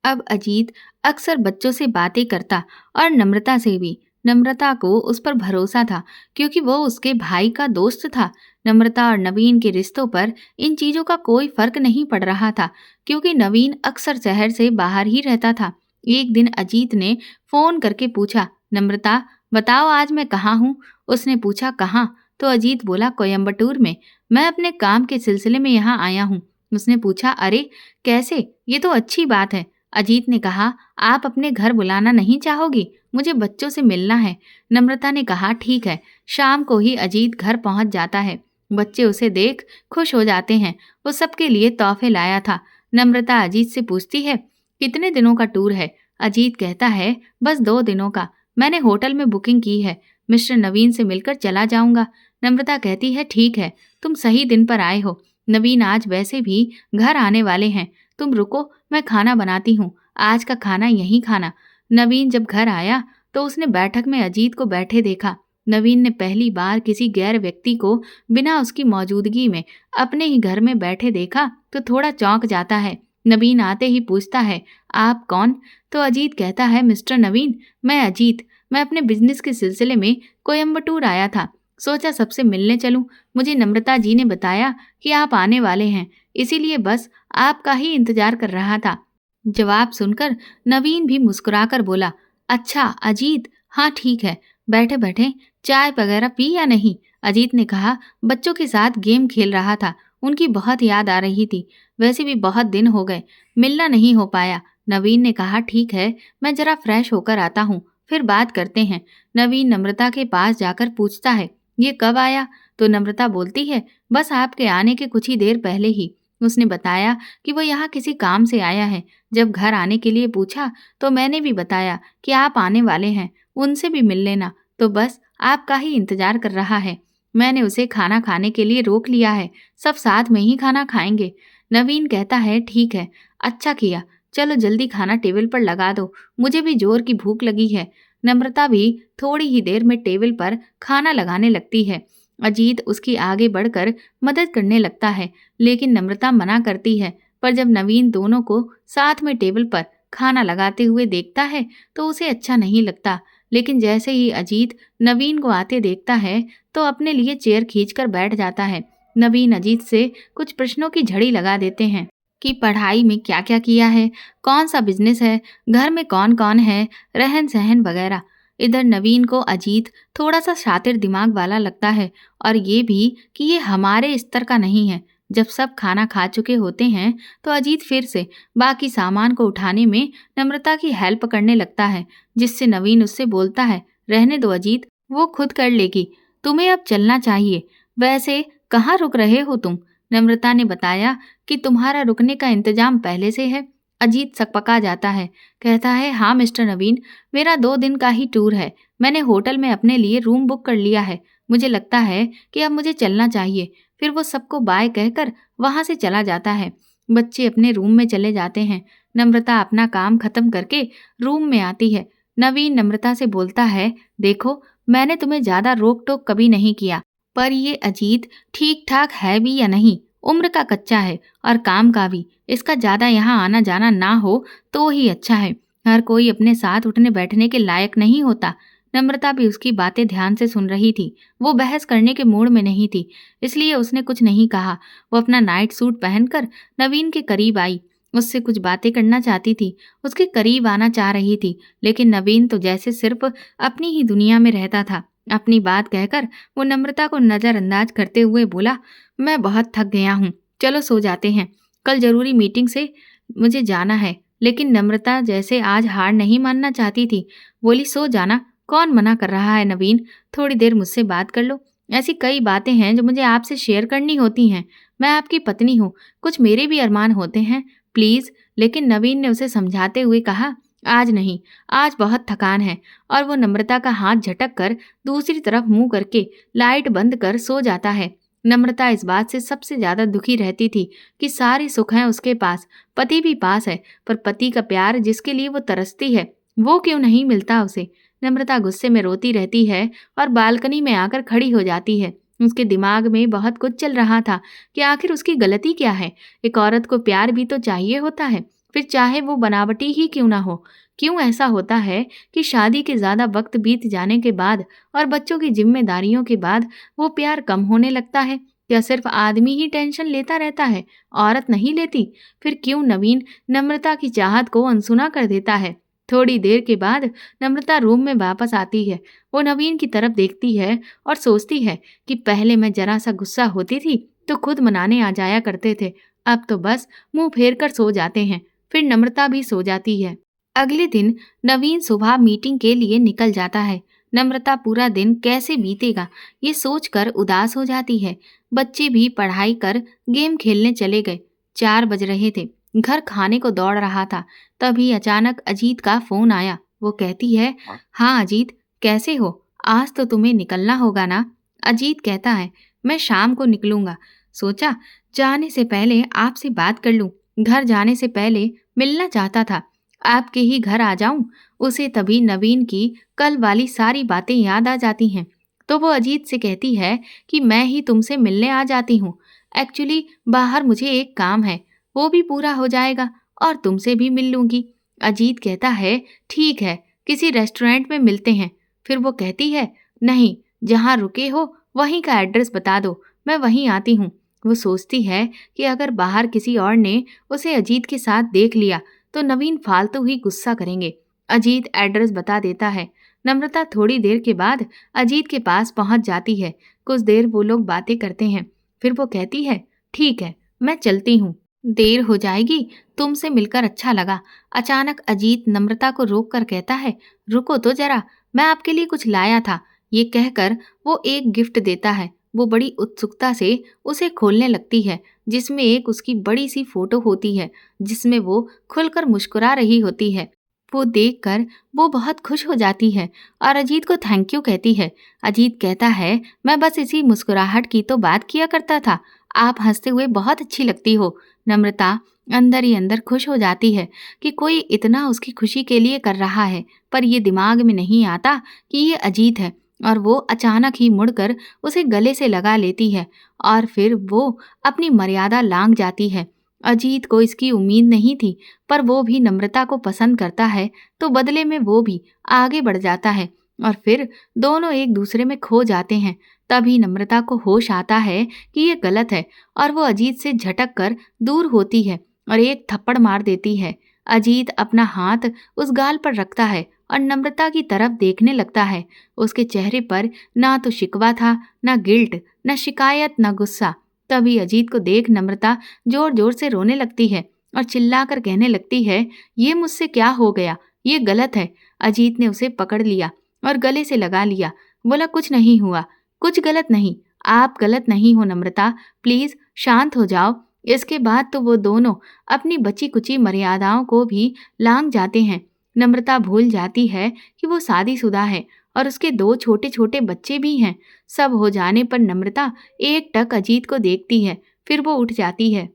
अब अजीत अक्सर बच्चों से बातें करता और नम्रता से भी। नम्रता को उस पर भरोसा था क्योंकि वो उसके भाई का दोस्त था। नम्रता और नवीन के रिश्तों पर इन चीजों का कोई फर्क नहीं पड़ रहा था क्योंकि नवीन अक्सर शहर से बाहर ही रहता था। एक दिन अजीत ने फोन करके पूछा, नम्रता बताओ आज मैं कहाँ हूँ? उसने पूछा, कहाँ? तो अजीत बोला, कोयम्बटूर में। मैं अपने काम के सिलसिले में यहाँ आया हूँ। उसने पूछा, अरे कैसे? ये तो अच्छी बात है। अजीत ने कहा, आप अपने घर बुलाना नहीं चाहोगी? मुझे बच्चों से मिलना है। नम्रता ने कहा, ठीक है। शाम को ही अजीत घर पहुंच जाता है। बच्चे उसे देख खुश हो जाते हैं। वो सबके लिए तोहफे लाया था। नम्रता अजीत से पूछती है, कितने दिनों का टूर है? अजीत कहता है, बस 2 दिनों का। मैंने होटल में बुकिंग की है। मिस्टर नवीन से मिलकर चला जाऊंगा। नम्रता कहती है, ठीक है, तुम सही दिन पर आए हो। नवीन आज वैसे भी घर आने वाले हैं। तुम रुको, मैं खाना बनाती हूँ। आज का खाना यहीं खाना। नवीन जब घर आया तो उसने बैठक में अजीत को बैठे देखा। नवीन ने पहली बार किसी गैर व्यक्ति को बिना उसकी मौजूदगी में अपने ही घर में बैठे देखा तो थोड़ा चौंक जाता है। नवीन आते ही पूछता है, आप कौन? तो अजीत कहता है, मिस्टर नवीन, मैं अजीत। मैं अपने बिजनेस के सिलसिले में कोयम्बटूर आया था। सोचा सबसे मिलने चलूं। मुझे नम्रता जी ने बताया कि आप आने वाले हैं, इसीलिए बस आपका ही इंतजार कर रहा था। जवाब सुनकर नवीन भी मुस्कुराकर बोला, अच्छा अजीत, हाँ ठीक है, बैठे बैठे चाय वगैरह पी या नहीं? अजीत ने कहा, बच्चों के साथ गेम खेल रहा था, उनकी बहुत याद आ रही थी। वैसे भी बहुत दिन हो गए, मिलना नहीं हो पाया। नवीन ने कहा, ठीक है, मैं जरा फ्रेश होकर आता हूँ, फिर बात करते हैं। नवीन नम्रता के पास जाकर पूछता है, ये कब आया? तो नम्रता बोलती है, बस आपके आने के कुछ ही देर पहले ही। उसने बताया कि वो यहाँ किसी काम से आया है। जब घर आने के लिए पूछा तो मैंने भी बताया कि आप आने वाले हैं, उनसे भी मिल लेना। तो बस आपका ही इंतजार कर रहा है। मैंने उसे खाना खाने के लिए रोक लिया है, सब साथ में ही खाना खाएंगे। नवीन कहता है, ठीक है, अच्छा किया, चलो जल्दी खाना टेबल पर लगा दो, मुझे भी जोर की भूख लगी है। नम्रता भी थोड़ी ही देर में टेबल पर खाना लगाने लगती है। अजीत उसकी आगे बढ़कर मदद करने लगता है, लेकिन नम्रता मना करती है। पर जब नवीन दोनों को साथ में टेबल पर खाना लगाते हुए देखता है तो उसे अच्छा नहीं लगता। लेकिन जैसे ही अजीत नवीन को आते देखता है तो अपने लिए चेयर खींचकर बैठ जाता है। नवीन अजीत से कुछ प्रश्नों की झड़ी लगा देते हैं कि पढ़ाई में क्या क्या किया है, कौन सा बिजनेस है, घर में कौन कौन है, रहन सहन वगैरह। इधर नवीन को अजीत थोड़ा सा शातिर दिमाग वाला लगता है और ये भी कि ये हमारे स्तर का नहीं है। जब सब खाना खा चुके होते हैं तो अजीत फिर से बाकी सामान को उठाने में नम्रता की हेल्प करने लगता है, जिससे नवीन उससे बोलता है, रहने दो अजीत, वो खुद कर लेगी, तुम्हें अब चलना चाहिए। वैसे कहाँ रुक रहे हो तुम? नम्रता ने बताया कि तुम्हारा रुकने का इंतजाम पहले से है। अजीत सकपका जाता है, कहता है, हाँ मिस्टर नवीन, मेरा 2 दिन का ही टूर है। मैंने होटल में अपने लिए रूम बुक कर लिया है। मुझे लगता है कि अब मुझे चलना चाहिए। फिर वो सबको बाय कहकर वहां से चला जाता है। बच्चे अपने रूम में चले जाते हैं। नम्रता अपना काम खत्म करके रूम में आती है। नवीन नम्रता से बोलता है, देखो मैंने तुम्हें ज्यादा रोक टोक कभी नहीं किया, पर ये अजीत ठीक ठाक है भी या नहीं? उम्र का कच्चा है और काम का भी। इसका ज्यादा यहाँ आना जाना ना हो तो ही अच्छा है। हर कोई अपने साथ उठने बैठने के लायक नहीं होता। नम्रता भी उसकी बातें ध्यान से सुन रही थी। वो बहस करने के मूड में नहीं थी, इसलिए उसने कुछ नहीं कहा। वो अपना नाइट सूट पहनकर नवीन के करीब आई। उससे कुछ बातें करना चाहती थी, उसके करीब आना चाह रही थी, लेकिन नवीन तो जैसे सिर्फ अपनी ही दुनिया में रहता था। अपनी बात कहकर वो नम्रता को नजरअंदाज करते हुए बोला, मैं बहुत थक गया हूँ, चलो सो जाते हैं, कल जरूरी मीटिंग से मुझे जाना है। लेकिन नम्रता जैसे आज हार नहीं मानना चाहती थी, बोली, सो जाना, कौन मना कर रहा है नवीन, थोड़ी देर मुझसे बात कर लो। ऐसी कई बातें हैं जो मुझे आपसे शेयर करनी होती हैं। मैं आपकी पत्नी हूँ, कुछ मेरे भी अरमान होते हैं, प्लीज। लेकिन नवीन ने उसे समझाते हुए कहा, आज नहीं, आज बहुत थकान है। और वो नम्रता का हाथ झटक कर दूसरी तरफ मुंह करके लाइट बंद कर सो जाता है। नम्रता इस बात से सबसे ज्यादा दुखी रहती थी कि सारे सुख हैं उसके पास, पति भी पास है, पर पति का प्यार जिसके लिए वो तरसती है वो क्यों नहीं मिलता उसे। नम्रता गुस्से में रोती रहती है और बालकनी में आकर खड़ी हो जाती है। उसके दिमाग में बहुत कुछ चल रहा था कि आखिर उसकी गलती क्या है। एक औरत को प्यार भी तो चाहिए होता है, फिर चाहे वो बनावटी ही क्यों ना हो। क्यों ऐसा होता है कि शादी के ज्यादा वक्त बीत जाने के बाद और बच्चों की जिम्मेदारियों के बाद वो प्यार कम होने लगता है। क्या सिर्फ आदमी ही टेंशन लेता रहता है, औरत नहीं लेती? फिर क्यों नवीन नम्रता की चाहत को अनसुना कर देता है? थोड़ी देर के बाद नम्रता रूम में वापस आती है। वो नवीन की तरफ देखती है और सोचती है कि पहले मैं जरा सा गुस्सा होती थी तो खुद मनाने आ जाया करते थे, अब तो बस मुंह फेर कर सो जाते हैं। फिर नम्रता भी सो जाती है। अगले दिन नवीन सुबह मीटिंग के लिए निकल जाता है। नम्रता पूरा दिन कैसे बीतेगा ये सोचकर उदास हो जाती है। बच्चे भी पढ़ाई कर गेम खेलने चले गए। 4 बज रहे थे। घर खाने को दौड़ रहा था, तभी अचानक अजीत का फोन आया। वो कहती है, हाँ अजीत, कैसे हो? आज तो तुम्हें निकलना होगा ना? अजीत कहता है, मैं शाम को निकलूंगा। सोचा जाने से पहले आपसे बात कर लूं। घर जाने से पहले मिलना चाहता था, आपके ही घर आ जाऊं। उसे तभी नवीन की कल वाली सारी बातें याद आ जाती हैं। तो वो अजीत से कहती है कि मैं ही तुमसे मिलने आ जाती हूँ। एक्चुअली बाहर मुझे एक काम है, वो भी पूरा हो जाएगा और तुमसे भी मिल लूंगी। अजीत कहता है, ठीक है, किसी रेस्टोरेंट में मिलते हैं। फिर वो कहती है, नहीं, जहाँ रुके हो वहीं का एड्रेस बता दो, मैं वहीं आती हूँ। वो सोचती है कि अगर बाहर किसी और ने उसे अजीत के साथ देख लिया तो नवीन फालतू ही गुस्सा करेंगे। अजीत एड्रेस बता देता है। नम्रता थोड़ी देर के बाद अजीत के पास पहुंच जाती है। कुछ देर वो लोग बातें करते हैं। फिर वो कहती है, ठीक है, मैं चलती हूँ, देर हो जाएगी, तुमसे मिलकर अच्छा लगा। अचानक अजीत नम्रता को रोक कर कहता है, रुको तो जरा, मैं आपके लिए कुछ लाया था। ये कहकर वो एक गिफ्ट देता है। वो बड़ी उत्सुकता से उसे खोलने लगती है, जिसमें एक उसकी बड़ी सी फोटो होती है, जिसमें वो खुलकर मुस्कुरा रही होती है। वो देखकर वो बहुत खुश हो जाती है और अजीत को थैंक यू कहती है। अजीत कहता है, मैं बस इसी मुस्कुराहट की तो बात किया करता था, आप हंसते हुए बहुत अच्छी लगती हो। नम्रता अंदर ही अंदर खुश हो जाती है कि कोई इतना उसकी खुशी के लिए कर रहा है, पर ये दिमाग में नहीं आता कि ये अजीत है। और वो अचानक ही मुड़कर उसे गले से लगा लेती है और फिर वो अपनी मर्यादा लांघ जाती है। अजीत को इसकी उम्मीद नहीं थी, पर वो भी नम्रता को पसंद करता है तो बदले में वो भी आगे बढ़ जाता है और फिर दोनों एक दूसरे में खो जाते हैं। तभी नम्रता को होश आता है कि ये गलत है और वो अजीत से झटक कर दूर होती है और एक थप्पड़ मार देती है। अजीत अपना हाथ उस गाल पर रखता है और नम्रता की तरफ देखने लगता है। उसके चेहरे पर ना तो शिकवा था, ना गिल्ट, ना शिकायत, ना गुस्सा। तभी अजीत को देख नम्रता जोर जोर से रोने लगती है और चिल्लाकर कहने लगती है, ये मुझसे क्या हो गया, ये गलत है। अजीत ने उसे पकड़ लिया और गले से लगा लिया। बोला, कुछ नहीं हुआ, कुछ गलत नहीं, आप गलत नहीं हो नम्रता, प्लीज शांत हो जाओ। इसके बाद तो वो दोनों अपनी बची कुची मर्यादाओं को भी लांघ जाते हैं। नम्रता भूल जाती है कि वो शादीशुदा है और उसके 2 छोटे छोटे बच्चे भी हैं। सब हो जाने पर नम्रता एक टक अजीत को देखती है, फिर वो उठ जाती है।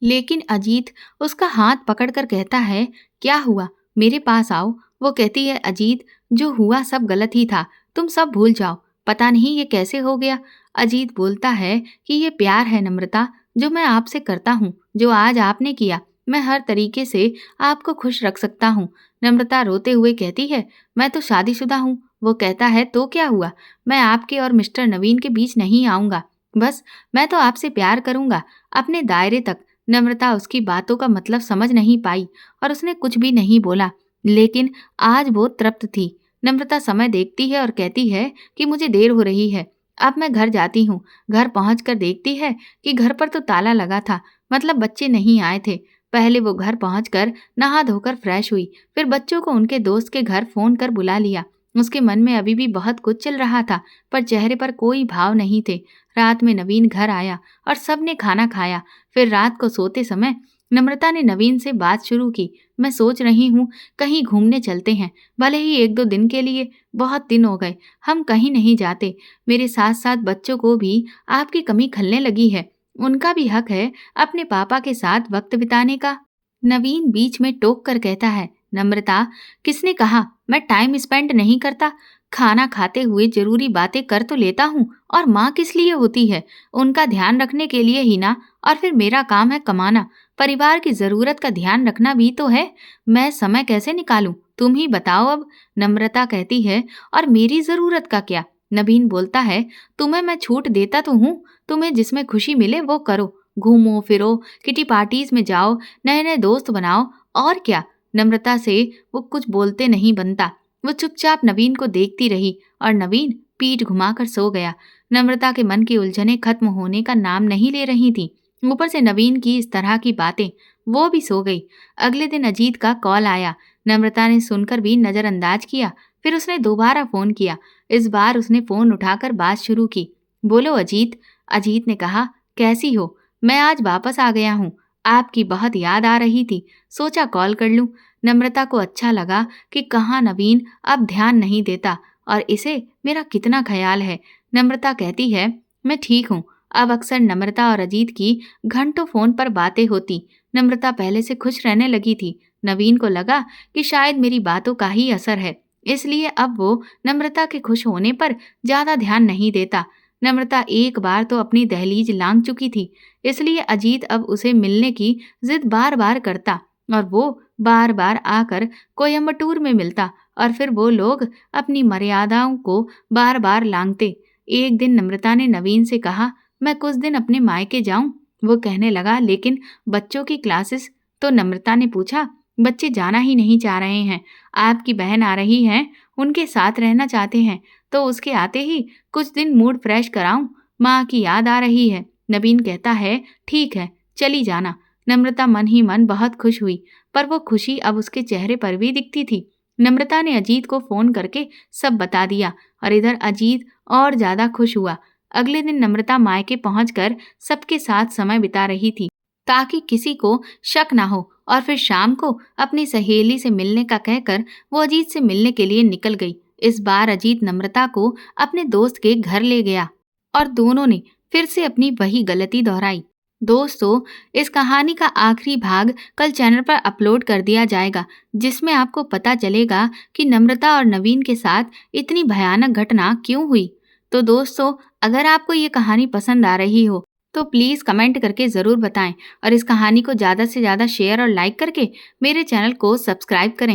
लेकिन अजीत उसका हाथ पकड़कर कहता है, क्या हुआ, मेरे पास आओ। वो कहती है, अजीत, जो हुआ सब गलत ही था, तुम सब भूल जाओ, पता नहीं ये कैसे हो गया। अजीत बोलता है कि ये प्यार है नम्रता, जो मैं आपसे करता हूँ, जो आज आपने किया, मैं हर तरीके से आपको खुश रख सकता हूँ। नम्रता रोते हुए कहती है, मैं तो शादीशुदा हूँ, वो कहता है तो क्या हुआ, मैं आपके और मिस्टर नवीन के बीच नहीं आऊंगा, बस मैं तो आपसे प्यार करूंगा, अपने दायरे तक। नम्रता उसकी बातों का मतलब समझ नहीं पाई और उसने कुछ भी नहीं बोला, लेकिन आज वो तृप्त थी। नम्रता समय देखती है और कहती है कि मुझे देर हो रही है, अब मैं घर जाती हूँ। घर पहुंचकर देखती है कि घर पर तो ताला लगा था, मतलब बच्चे नहीं आए थे। पहले वो घर पहुंचकर नहा धोकर फ्रेश हुई, फिर बच्चों को उनके दोस्त के घर फोन कर बुला लिया। उसके मन में अभी भी बहुत कुछ चल रहा था, पर चेहरे पर कोई भाव नहीं थे। रात में नवीन घर आया और सबने खाना खाया। फिर रात को सोते समय नम्रता ने नवीन से बात शुरू की। मैं सोच रही हूँ कहीं घूमने चलते हैं, भले ही 1-2 दिन के लिए, बहुत दिन हो गए हम कहीं नहीं जाते। मेरे साथ साथ बच्चों को भी आपकी कमी खलने लगी है, उनका भी हक है अपने पापा के साथ वक्त बिताने का। नवीन बीच में टोक कर कहता है, नम्रता, किसने कहा मैं टाइम स्पेंड नहीं करता? खाना खाते हुए जरूरी बातें कर तो लेता हूँ, और माँ किस लिए होती है? उनका ध्यान रखने के लिए ही ना। और फिर मेरा काम है कमाना, परिवार की जरूरत का ध्यान रखना भी तो है। मैं समय कैसे निकालूं, तुम ही बताओ अब। नम्रता कहती है, और मेरी जरूरत का क्या? नवीन बोलता है, तुम्हें मैं छूट देता तो हूँ, तुम्हें जिसमें खुशी मिले वो करो, घूमो फिरो, किटी पार्टीज में जाओ, नए नए दोस्त बनाओ, और क्या। नम्रता से वो कुछ बोलते नहीं बनता। वो चुपचाप नवीन को देखती रही और नवीन पीठ घुमाकर सो गया। नम्रता के मन की उलझनें खत्म होने का नाम नहीं ले रही थी। ऊपर से नवीन की इस तरह की बातें, वो भी सो गई। अगले दिन अजीत का कॉल आया। नम्रता ने सुनकर भी नजरअंदाज किया। फिर उसने दोबारा फोन किया। इस बार उसने फोन उठाकर बात शुरू की। बोलो अजीत। अजीत ने कहा, कैसी हो? मैं आज वापस आ गया हूँ, आपकी बहुत याद आ रही थी, सोचा कॉल कर लूं। नम्रता को अच्छा लगा कि कहाँ नवीन अब ध्यान नहीं देता और इसे मेरा कितना ख्याल है। नम्रता कहती है, मैं ठीक हूँ। अब अक्सर नम्रता और अजीत की घंटों फोन पर बातें होती। नम्रता पहले से खुश रहने लगी थी। नवीन को लगा कि शायद मेरी बातों का ही असर है, इसलिए अब वो नम्रता के खुश होने पर ज्यादा ध्यान नहीं देता। नम्रता एक बार तो अपनी दहलीज लांघ चुकी थी, इसलिए अजीत अब उसे मिलने की जिद बार बार करता और वो बार बार आकर कोयम्बटूर में मिलता और फिर वो लोग अपनी मर्यादाओं को बार बार लांघते। एक दिन नम्रता ने नवीन से कहा, मैं कुछ दिन अपने मायके जाऊं? वो कहने लगा, लेकिन बच्चों की क्लासेस। तो नम्रता ने पूछा, बच्चे जाना ही नहीं चाह रहे हैं, आपकी बहन आ रही है, उनके साथ रहना चाहते हैं, तो उसके आते ही कुछ दिन मूड फ्रेश कराऊं, माँ की याद आ रही है। नवीन कहता है, ठीक है चली जाना। नम्रता मन ही मन बहुत खुश हुई, पर वो खुशी अब उसके चेहरे पर भी दिखती थी। नम्रता ने अजीत को फोन करके सब बता दिया और इधर अजीत और ज्यादा खुश हुआ। अगले दिन नम्रता मायके पहुंचकर सबके साथ समय बिता रही थी, ताकि किसी को शक ना हो। और फिर शाम को अपनी सहेली से मिलने का कहकर वो अजीत से मिलने के लिए निकल गई। इस बार अजीत नम्रता को अपने दोस्त के घर ले गया और दोनों ने फिर से अपनी वही गलती दोहराई। दोस्तों, इस कहानी का आखिरी भाग कल चैनल पर अपलोड कर दिया जाएगा, जिसमें आपको पता चलेगा कि नम्रता और नवीन के साथ इतनी भयानक घटना क्यों हुई। तो दोस्तों, अगर आपको ये कहानी पसंद आ रही हो तो प्लीज़ कमेंट करके ज़रूर बताएं और इस कहानी को ज़्यादा से ज़्यादा शेयर और लाइक करके मेरे चैनल को सब्सक्राइब करें।